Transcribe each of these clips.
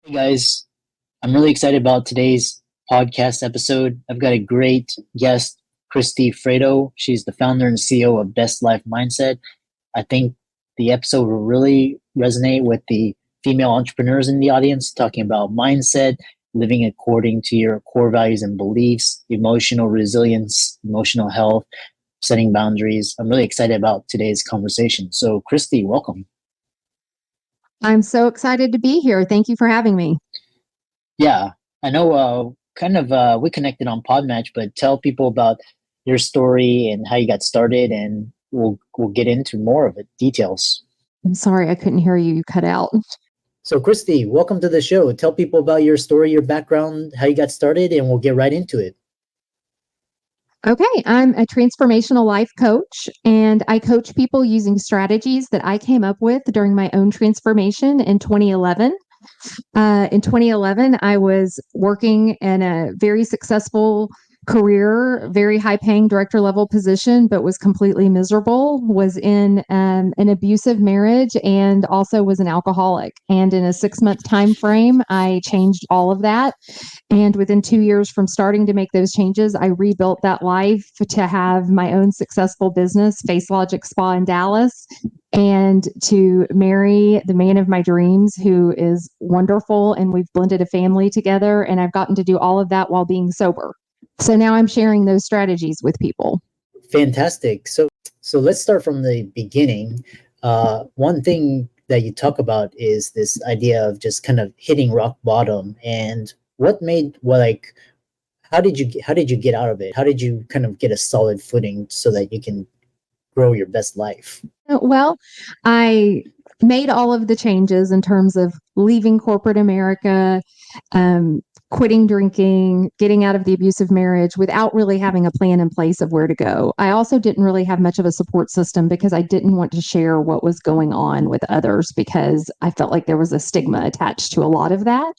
Hey guys, I'm really excited about today's podcast episode. I've got a great guest, Christy Freddo. She's the founder and CEO of Best Life Mindset. I think the episode will really resonate with the female entrepreneurs in the audience, talking about mindset, living according to your core values and beliefs, emotional resilience, emotional health, setting boundaries. I'm really excited about today's conversation. So, Christy, welcome. I'm so excited to be here. Thank you for having me. Yeah, I know we connected on Podmatch, but tell people about your story and how you got started and we'll get into more of it, details. I'm sorry I couldn't hear you. You cut out. So Christy, welcome to the show. Tell people about your story, your background, how you got started, and we'll get right into it. Okay, I'm a transformational life coach, and I coach people using strategies that I came up with during my own transformation in 2011. In 2011, I was working in a very successful career, very high paying director level position, but was completely miserable, was in an abusive marriage and also was an alcoholic. And in a 6 month time frame, I changed all of that. And within 2 years from starting to make those changes, I rebuilt that life to have my own successful business, Face Logic Spa in Dallas, and to marry the man of my dreams who is wonderful. And we've blended a family together. And I've gotten to do all of that while being sober. So now I'm sharing those strategies with people. Fantastic. So let's start from the beginning. One thing that you talk about is this idea of just kind of hitting rock bottom. And how did you get out of it? How did you kind of get a solid footing so that you can grow your best life? Well, I made all of the changes in terms of leaving corporate America, um, quitting drinking, getting out of the abusive marriage without really having a plan in place of where to go. I also didn't really have much of a support system because I didn't want to share what was going on with others because I felt like there was a stigma attached to a lot of that.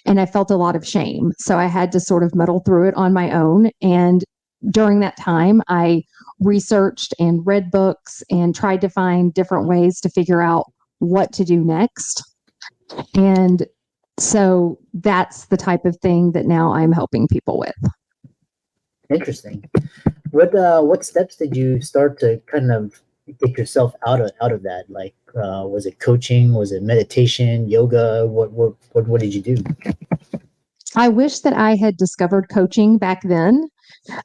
And I felt a lot of shame. So I had to sort of muddle through it on my own. And during that time, I researched and read books and tried to find different ways to figure out what to do next. And so that's the type of thing that now I'm helping people with. Interesting. What steps did you start to kind of get yourself out of that? Like, was it coaching? Was it meditation, yoga? What did you do? I wish that I had discovered coaching back then.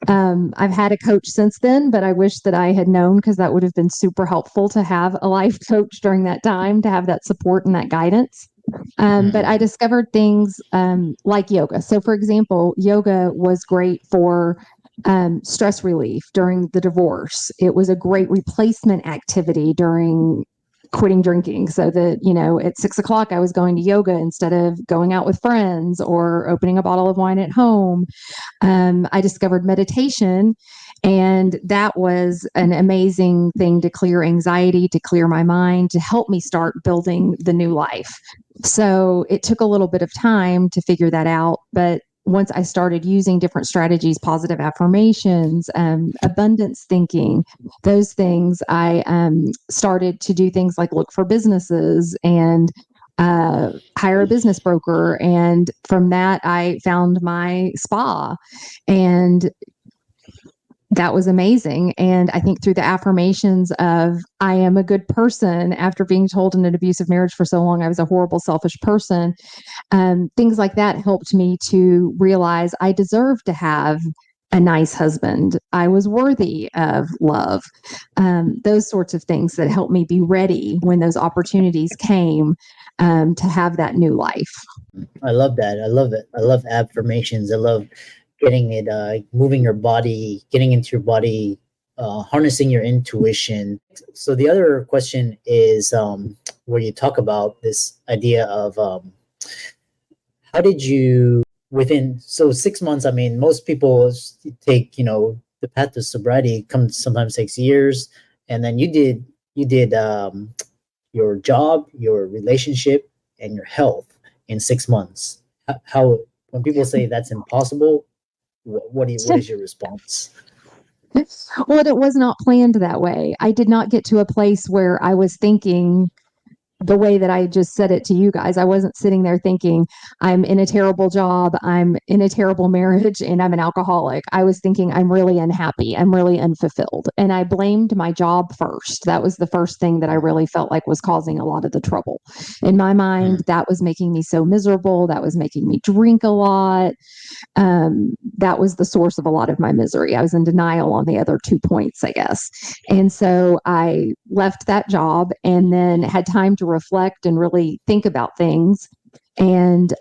I've had a coach since then, but I wish that I had known because that would have been super helpful to have a life coach during that time to have that support and that guidance. But I discovered things like yoga. So, for example, yoga was great for stress relief during the divorce. It was a great replacement activity during quitting drinking. So that, at 6 o'clock, I was going to yoga instead of going out with friends or opening a bottle of wine at home. I discovered meditation, and that was an amazing thing to clear anxiety, to clear my mind, to help me start building the new life. So it took a little bit of time to figure that out. But once I started using different strategies, positive affirmations, abundance thinking, those things, I started to do things like look for businesses and hire a business broker. And from that, I found my spa. And that was amazing. And I think through the affirmations of I am a good person after being told in an abusive marriage for so long I was a horrible, selfish person, things like that helped me to realize I deserve to have a nice husband. I was worthy of love. Those sorts of things that helped me be ready when those opportunities came to have that new life. I love that. I love it. I love affirmations. I love getting it, moving your body, getting into your body, harnessing your intuition. So the other question is where you talk about this idea of how did you within 6 months. I mean, most people take the path to sobriety comes sometimes takes years, and then you did your job, your relationship, and your health in 6 months. How when people say that's impossible, what is your response? Well, it was not planned that way. I did not get to a place where I was thinking the way that I just said it to you guys. I wasn't sitting there thinking I'm in a terrible job, I'm in a terrible marriage, and I'm an alcoholic. I was thinking I'm really unhappy, I'm really unfulfilled. And I blamed my job first. That was the first thing that I really felt like was causing a lot of the trouble. In my mind, that was making me so miserable. That was making me drink a lot. That was the source of a lot of my misery. I was in denial on the other 2 points, I guess. And so I left that job and then had time to reflect and really think about things, and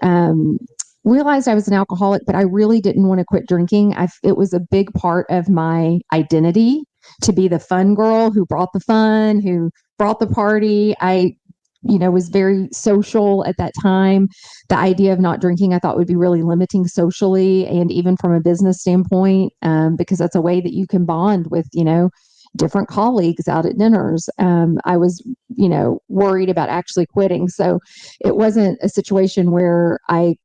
realized I was an alcoholic, but I really didn't want to quit drinking. It was a big part of my identity to be the fun girl who brought the fun, who brought the party. I was very social at that time. The idea of not drinking, I thought, would be really limiting socially and even from a business standpoint, because that's a way that you can bond with, different colleagues out at dinners. I was, worried about actually quitting. So it wasn't a situation where I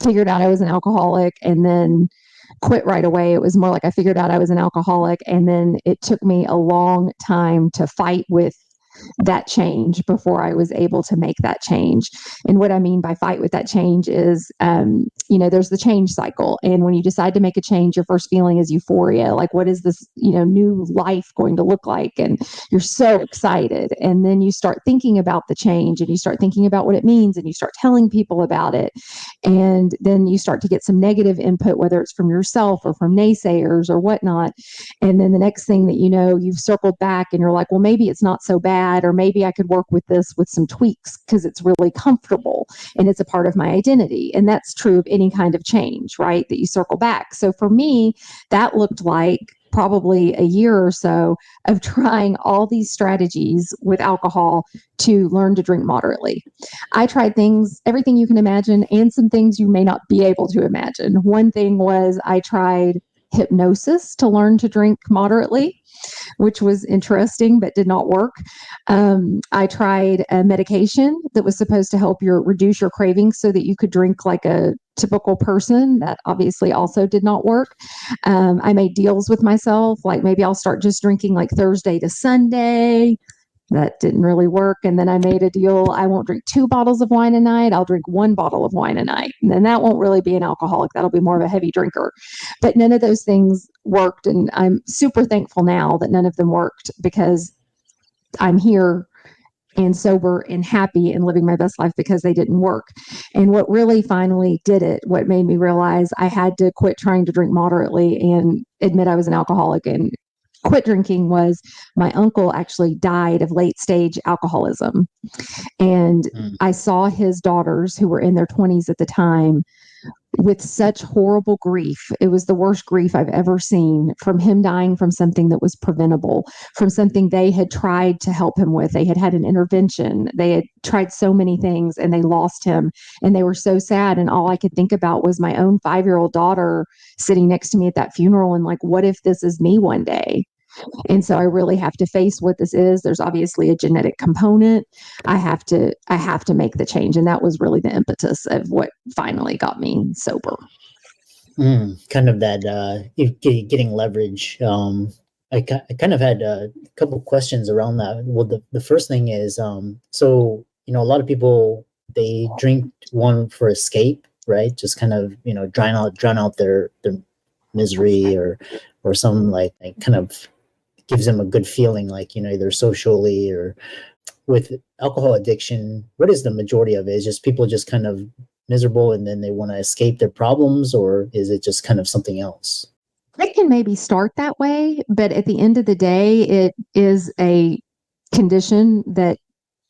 figured out I was an alcoholic and then quit right away. It was more like I figured out I was an alcoholic, and then it took me a long time to fight with that change before I was able to make that change. And what I mean by fight with that change is, there's the change cycle. And when you decide to make a change, your first feeling is euphoria. Like, what is this, new life going to look like? And you're so excited. And then you start thinking about the change and you start thinking about what it means and you start telling people about it. And then you start to get some negative input, whether it's from yourself or from naysayers or whatnot. And then the next thing that you know, you've circled back and you're like, well, maybe it's not so bad, or maybe I could work with this with some tweaks because it's really comfortable and it's a part of my identity. And that's true of any kind of change, right? That you circle back. So for me, that looked like probably a year or so of trying all these strategies with alcohol to learn to drink moderately. I tried things, everything you can imagine, and some things you may not be able to imagine. One thing was I tried hypnosis to learn to drink moderately, which was interesting but did not work. I tried a medication that was supposed to help reduce your cravings so that you could drink like a typical person. That obviously also did not work. I made deals with myself, like maybe I'll start just drinking like Thursday to Sunday. That didn't really work. And then I made a deal. I won't drink 2 bottles of wine a night. I'll drink 1 bottle of wine a night. And then that won't really be an alcoholic. That'll be more of a heavy drinker. But none of those things worked. And I'm super thankful now that none of them worked, because I'm here and sober and happy and living my best life because they didn't work. And what really finally did it, what made me realize I had to quit trying to drink moderately and admit I was an alcoholic and quit drinking, was my uncle actually died of late stage alcoholism. And I saw his daughters, who were in their 20s at the time, with such horrible grief. It was the worst grief I've ever seen, from him dying from something that was preventable, from something they had tried to help him with. They had had an intervention. They had tried so many things and they lost him. And they were so sad. And all I could think about was my own 5-year-old daughter sitting next to me at that funeral and like, what if this is me one day? And so I really have to face what this is. There's obviously a genetic component. I have to make the change. And that was really the impetus of what finally got me sober. Kind of that getting leverage. I kind of had a couple questions around that. Well, the first thing is, so, a lot of people, they drink one for escape, right? Just kind of, drown out their misery or some like kind of gives them a good feeling, like, either socially or with alcohol addiction. What is the majority of it? Is just people just kind of miserable and then they want to escape their problems, or is it just kind of something else? It can maybe start that way, but at the end of the day, it is a condition that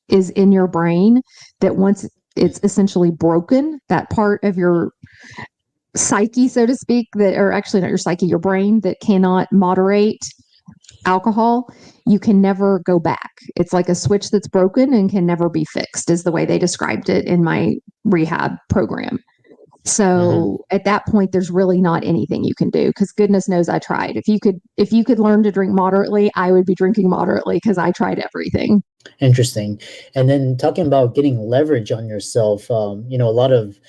is in your brain that once it's essentially broken, that part of your psyche, so to speak, that, or actually not your psyche, your brain, that cannot moderate alcohol, you can never go back. It's like a switch that's broken and can never be fixed, is the way they described it in my rehab program. So at that point, there's really not anything you can do, because goodness knows I tried. If you could learn to drink moderately, I would be drinking moderately, because I tried everything. Interesting. And then talking about getting leverage on yourself, a lot of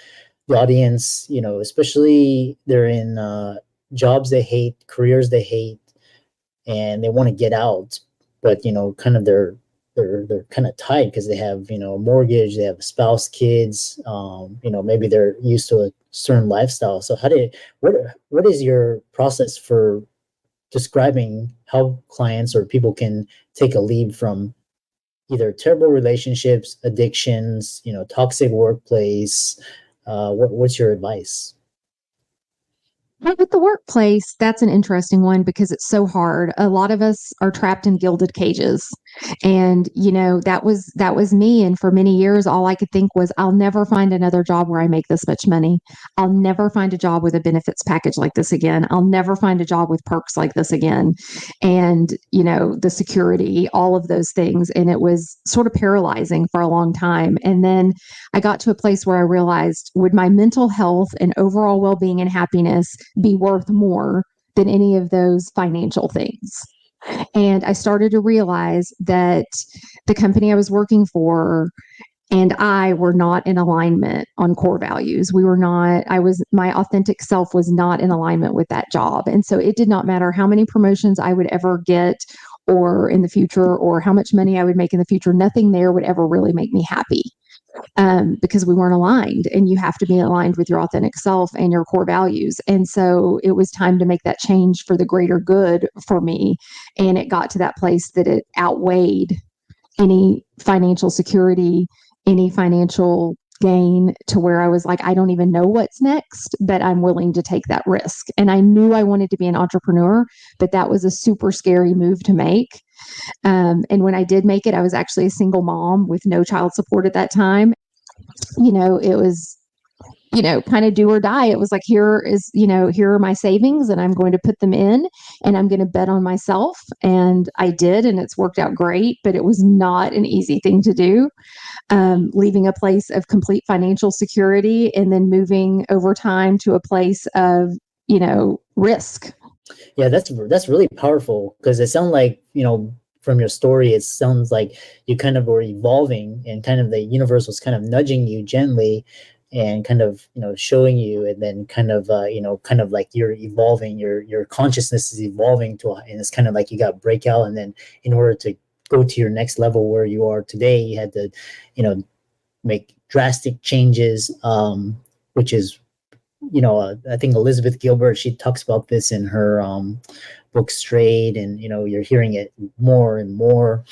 the audience, especially they're in jobs they hate, careers they hate, and they want to get out, but kind of they're kind of tied because they have, you know, a mortgage, they have a spouse, kids, you know, maybe they're used to a certain lifestyle. So what is your process for describing how clients or people can take a leap from either terrible relationships, addictions, you know, toxic workplace? What's your advice? But with the workplace, that's an interesting one because it's so hard. A lot of us are trapped in gilded cages. And, you know, that was me. And for many years, all I could think was, I'll never find another job where I make this much money. I'll never find a job with a benefits package like this again. I'll never find a job with perks like this again. And, you know, the security, all of those things. And it was sort of paralyzing for a long time. And then I got to a place where I realized, would my mental health and overall well being and happiness be worth more than any of those financial things? And I started to realize that the company I was working for and I were not in alignment on core values. We were not, my authentic self was not in alignment with that job. And so it did not matter how many promotions I would ever get or in the future, or how much money I would make in the future. Nothing there would ever really make me happy, because we weren't aligned, and you have to be aligned with your authentic self and your core values. And so it was time to make that change for the greater good for me. And it got to that place that it outweighed any financial security, any financial gain, to where I was like, I don't even know what's next, but I'm willing to take that risk. And I knew I wanted to be an entrepreneur, but that was a super scary move to make. And when I did make it, I was actually a single mom with no child support at that time. You know, it was, you know, kind of do or die. It was like, here is, you know, here are my savings and I'm going to put them in and I'm going to bet on myself. And I did, and it's worked out great, but it was not an easy thing to do. Leaving a place of complete financial security and then moving over time to a place of, you know, risk. Yeah, that's really powerful because it sounds like, you know, from your story, it sounds like you kind of were evolving and kind of the universe was kind of nudging you gently and kind of, you know, showing you, and then kind of, you know, kind of like you're evolving, your consciousness is evolving and it's kind of like you got breakout. And then in order to go to your next level where you are today, you had to, you know, make drastic changes, which is, you know, I think Elizabeth Gilbert, she talks about this in her book Strayed, and, you know, you're hearing it more and more.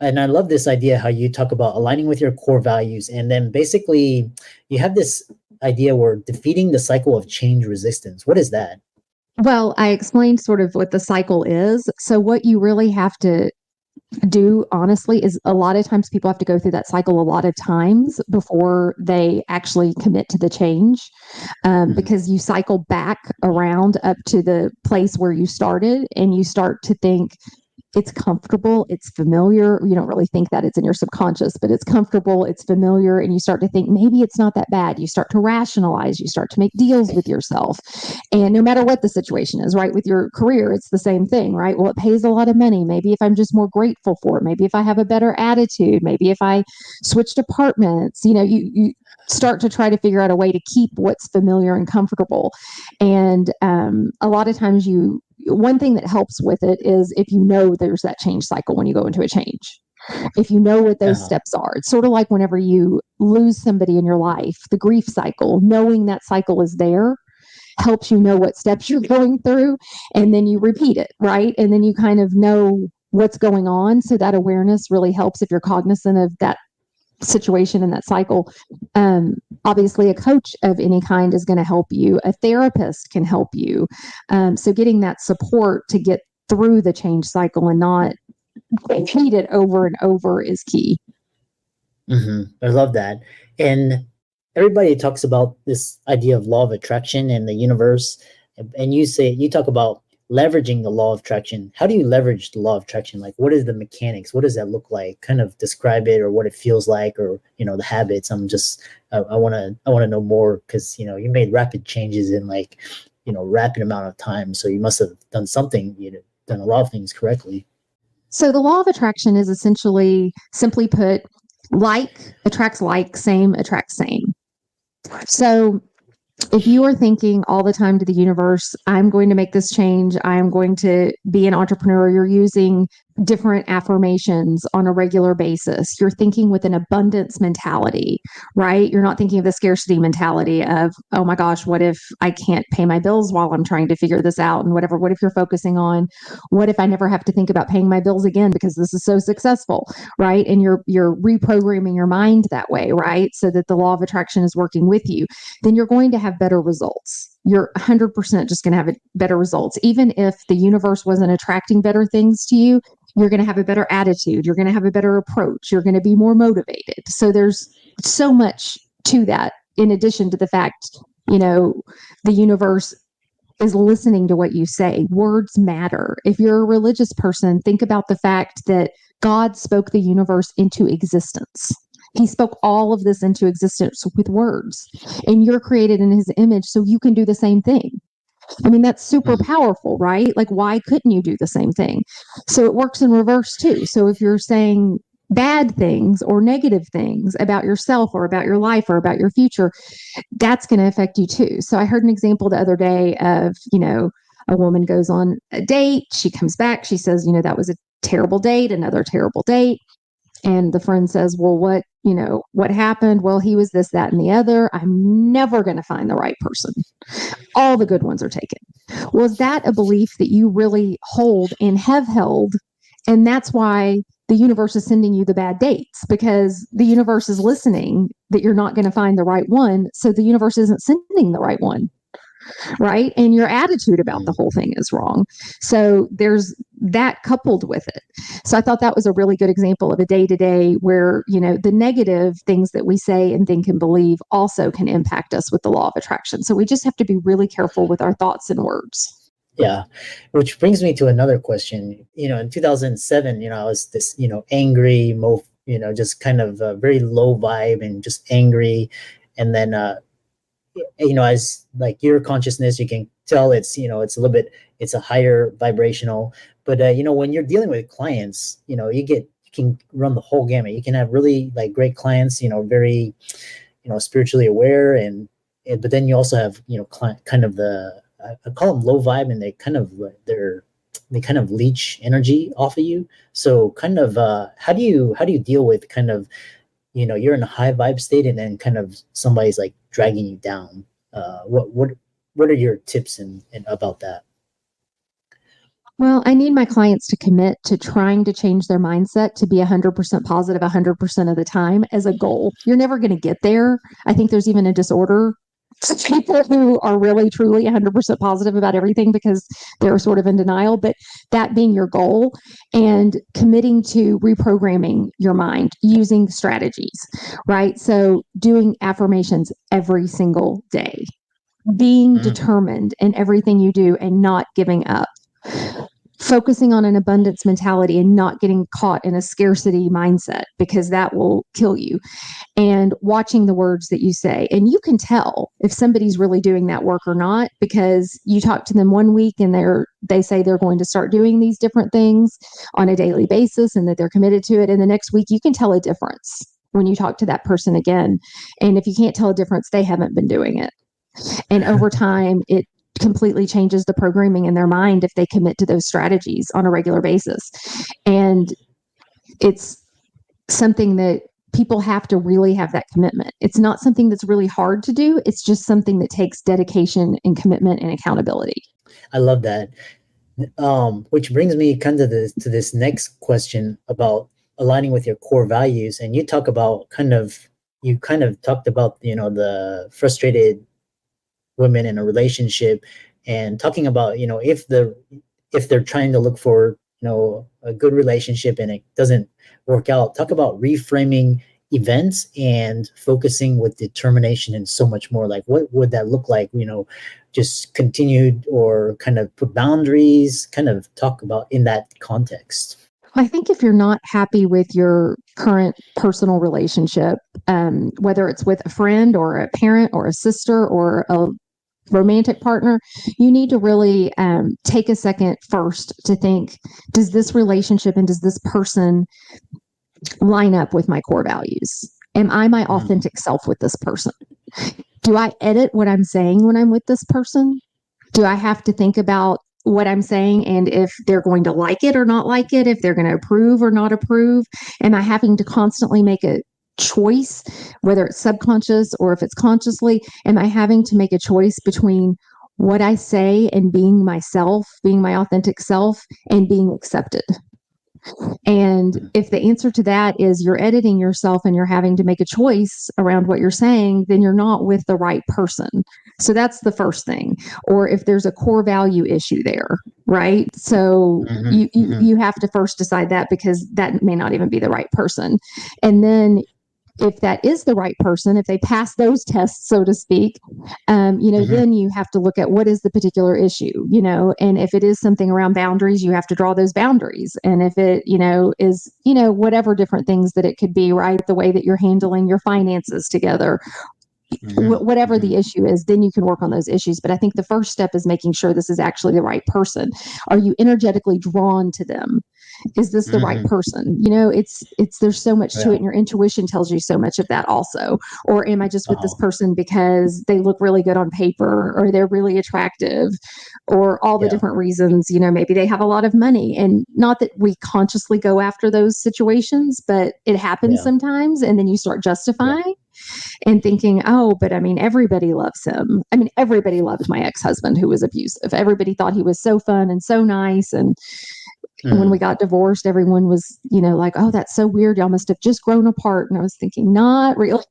And I love this idea how you talk about aligning with your core values. And then basically you have this idea where defeating the cycle of change resistance. What is that? Well, I explained sort of what the cycle is. So, what you really have to do, honestly, is a lot of times people have to go through that cycle a lot of times before they actually commit to the change, because you cycle back around up to the place where you started and you start to think, it's comfortable, it's familiar. You don't really think that, it's in your subconscious, but it's comfortable, it's familiar, and you start to think maybe it's not that bad. You start to rationalize, you start to make deals with yourself. And no matter what the situation is, right? With your career, it's the same thing, right? Well, it pays a lot of money. Maybe if I'm just more grateful for it, maybe if I have a better attitude, maybe if I switch departments, you know, you start to try to figure out a way to keep what's familiar and comfortable. And a lot of times one thing that helps with it is if you know there's that change cycle when you go into a change. If you know what those steps are, it's sort of like whenever you lose somebody in your life, the grief cycle, knowing that cycle is there helps you know what steps you're going through, and then you repeat it, right? And then you kind of know what's going on. So that awareness really helps if you're cognizant of that situation and that cycle. Obviously, a coach of any kind is going to help you. A therapist can help you. So getting that support to get through the change cycle and not repeat it over and over is key. I love that. And everybody talks about this idea of law of attraction and the universe. And you talk about leveraging the law of attraction. How do you leverage the law of attraction? Like, what is the mechanics? What does that look like? Kind of describe it, or what it feels like, or, you know, the habits. I want to know more, because, you know, you made rapid changes in, like, you know, rapid amount of time. So you must have done something, you know, done a lot of things correctly. So the law of attraction is essentially, simply put, like attracts like, same attracts same. So if you are thinking all the time to the universe, I'm going to make this change, I'm going to be an entrepreneur, you're using different affirmations on a regular basis. You're thinking with an abundance mentality, right? You're not thinking of the scarcity mentality of, oh my gosh, what if I can't pay my bills while I'm trying to figure this out and whatever. What if you're focusing on, what if I never have to think about paying my bills again because this is so successful, right? And you're reprogramming your mind that way, right? So that the law of attraction is working with you. Then you're going to have better results. You're 100% just going to have better results. Even if the universe wasn't attracting better things to you, you're going to have a better attitude. You're going to have a better approach. You're going to be more motivated. So there's so much to that, in addition to the fact, the universe is listening to what you say. Words matter. If you're a religious person, think about the fact that God spoke the universe into existence. He spoke all of this into existence with words, and you're created in his image, so you can do the same thing. I mean, that's super powerful, right? Like, why couldn't you do the same thing? So it works in reverse too. So if you're saying bad things or negative things about yourself or about your life or about your future, that's going to affect you too. So I heard an example the other day of, a woman goes on a date. She comes back. She says, that was a terrible date, another terrible date. And the friend says, well, what happened? Well, he was this, that, and the other. I'm never going to find the right person. All the good ones are taken. Was that a belief that you really hold and have held? And that's why the universe is sending you the bad dates, because the universe is listening that you're not going to find the right one. So the universe isn't sending the right one. Right. And your attitude about the whole thing is wrong. So there's that coupled with it. So I thought that was a really good example of a day to day where, the negative things that we say and think and believe also can impact us with the law of attraction. So we just have to be really careful with our thoughts and words. Yeah. Which brings me to another question. In 2007, I was this, angry, just kind of very low vibe and just angry. And then, as like your consciousness, you can tell it's a little bit, it's a higher vibrational, but when you're dealing with clients, you can run the whole gamut. You can have really like great clients, very spiritually aware, but then you also have kind of I call them low vibe, and they kind of leech energy off of you. So kind of how do you deal with kind of you're in a high vibe state, and then kind of somebody's like dragging you down? What are your tips and about that? Well, I need my clients to commit to trying to change their mindset to be 100% positive 100% of the time as a goal. You're never going to get there. I think there's even a disorder to people who are really truly 100% positive about everything because they're sort of in denial, but that being your goal and committing to reprogramming your mind using strategies, right? So doing affirmations every single day, being determined in everything you do and not giving up, focusing on an abundance mentality and not getting caught in a scarcity mindset, because that will kill you, and watching the words that you say. And you can tell if somebody's really doing that work or not, because you talk to them one week and they say they're going to start doing these different things on a daily basis and that they're committed to it. And the next week you can tell a difference when you talk to that person again. And if you can't tell a difference, they haven't been doing it. And over time, it completely changes the programming in their mind if they commit to those strategies on a regular basis. And it's something that people have to really have that commitment. It's not something that's really hard to do. It's just something that takes dedication and commitment and accountability. I love that. Which brings me kind of to this next question about aligning with your core values. And you talked about the frustrated women in a relationship, and talking about if they're trying to look for a good relationship and it doesn't work out, talk about reframing events and focusing with determination and so much more. Like, what would that look like? Just continued, or kind of put boundaries, kind of talk about in that context. I think if you're not happy with your current personal relationship, whether it's with a friend or a parent or a sister or a romantic partner, you need to really take a second first to think, does this relationship and does this person line up with my core values? Am I my authentic self with this person? Do I edit what I'm saying when I'm with this person? Do I have to think about what I'm saying and if they're going to like it or not like it, if they're going to approve or not approve? Am I having to constantly make a choice, whether it's subconscious or if it's consciously? Am I having to make a choice between what I say and being myself, being my authentic self, and being accepted? And if the answer to that is you're editing yourself and you're having to make a choice around what you're saying, then you're not with the right person. So that's the first thing. Or if there's a core value issue there, right? So you have to first decide that, because that may not even be the right person. And then if that is the right person, if they pass those tests, so to speak, then you have to look at what is the particular issue, and if it is something around boundaries, you have to draw those boundaries. And if it, is, whatever different things that it could be, right? The way that you're handling your finances together, whatever the issue is, then you can work on those issues. But I think the first step is making sure this is actually the right person. Are you energetically drawn to them? Is this the right person? There's so much to it, and your intuition tells you so much of that also. Or am I just with this person because they look really good on paper, or they're really attractive, or all the different reasons? Maybe they have a lot of money, and not that we consciously go after those situations, but it happens sometimes. And then you start justifying and thinking, oh, but I mean, everybody loves him. I mean, everybody loved my ex-husband who was abusive. Everybody thought he was so fun and so nice. And when we got divorced, everyone was, like, oh, that's so weird. Y'all must have just grown apart. And I was thinking, not really.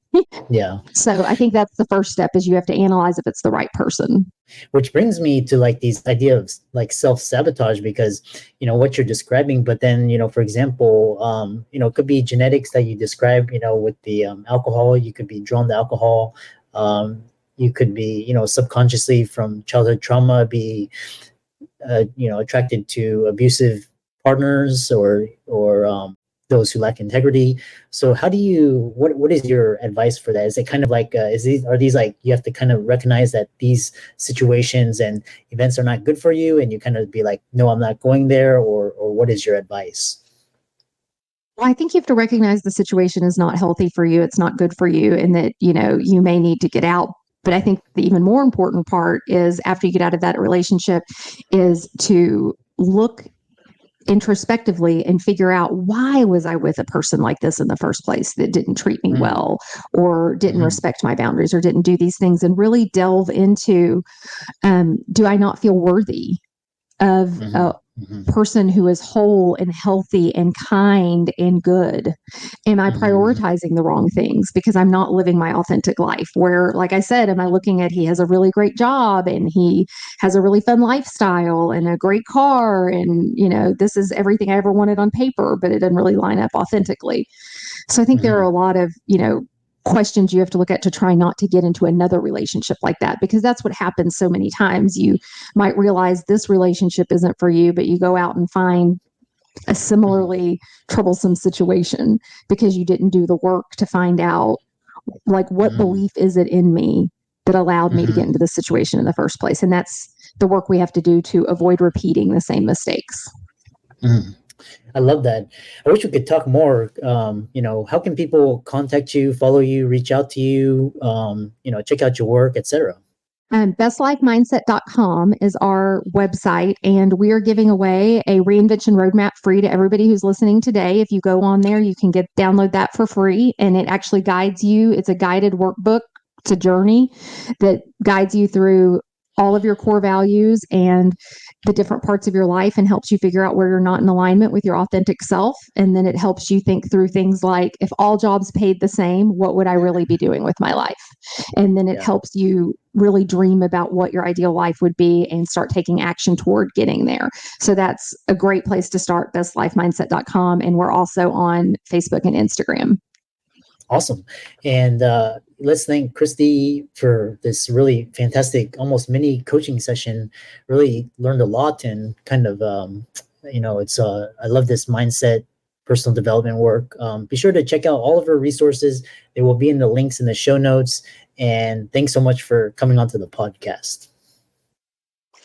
Yeah. So I think that's the first step, is you have to analyze if it's the right person. Which brings me to like these idea of like self-sabotage, because, what you're describing, but then, for example, it could be genetics that you describe, with the alcohol. You could be drawn to alcohol. You could be, subconsciously from childhood trauma, be, attracted to abusive partners or those who lack integrity. So how do you, what is your advice for that? Is it kind of like, are these like, you have to kind of recognize that these situations and events are not good for you, and you kind of be like, no, I'm not going there, or what is your advice? Well, I think you have to recognize the situation is not healthy for you. It's not good for you, and that, you may need to get out. But I think the even more important part is, after you get out of that relationship, is to look introspectively and figure out, why was I with a person like this in the first place, that didn't treat me well, or didn't respect my boundaries, or didn't do these things, and really delve into, do I not feel worthy of a person who is whole and healthy and kind and good? Am I prioritizing the wrong things because I'm not living my authentic life? Where, like I said, am I looking at, he has a really great job and he has a really fun lifestyle and a great car, and this is everything I ever wanted on paper, but it doesn't really line up authentically. So I think there are a lot of questions you have to look at to try not to get into another relationship like that, because that's what happens so many times. You might realize this relationship isn't for you, but you go out and find a similarly troublesome situation because you didn't do the work to find out, like, what belief is it in me that allowed me to get into this situation in the first place. And that's the work we have to do to avoid repeating the same mistakes. I love that. I wish we could talk more. How can people contact you, follow you, reach out to you, check out your work, etc.? Bestlifemindset.com is our website, and we are giving away a reinvention roadmap free to everybody who's listening today. If you go on there, you can download that for free, and it actually guides you. It's a guided workbook. It's a journey that guides you through all of your core values and the different parts of your life, and helps you figure out where you're not in alignment with your authentic self. And then it helps you think through things like, if all jobs paid the same, what would I really be doing with my life? And then it helps you really dream about what your ideal life would be and start taking action toward getting there. So that's a great place to start, bestlifemindset.com. And we're also on Facebook and Instagram. Awesome. And let's thank Christy for this really fantastic, almost mini coaching session. Really learned a lot, and kind of, it's, I love this mindset, personal development work. Be sure to check out all of her resources. They will be in the links in the show notes. And thanks so much for coming onto the podcast.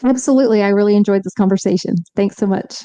Absolutely. I really enjoyed this conversation. Thanks so much.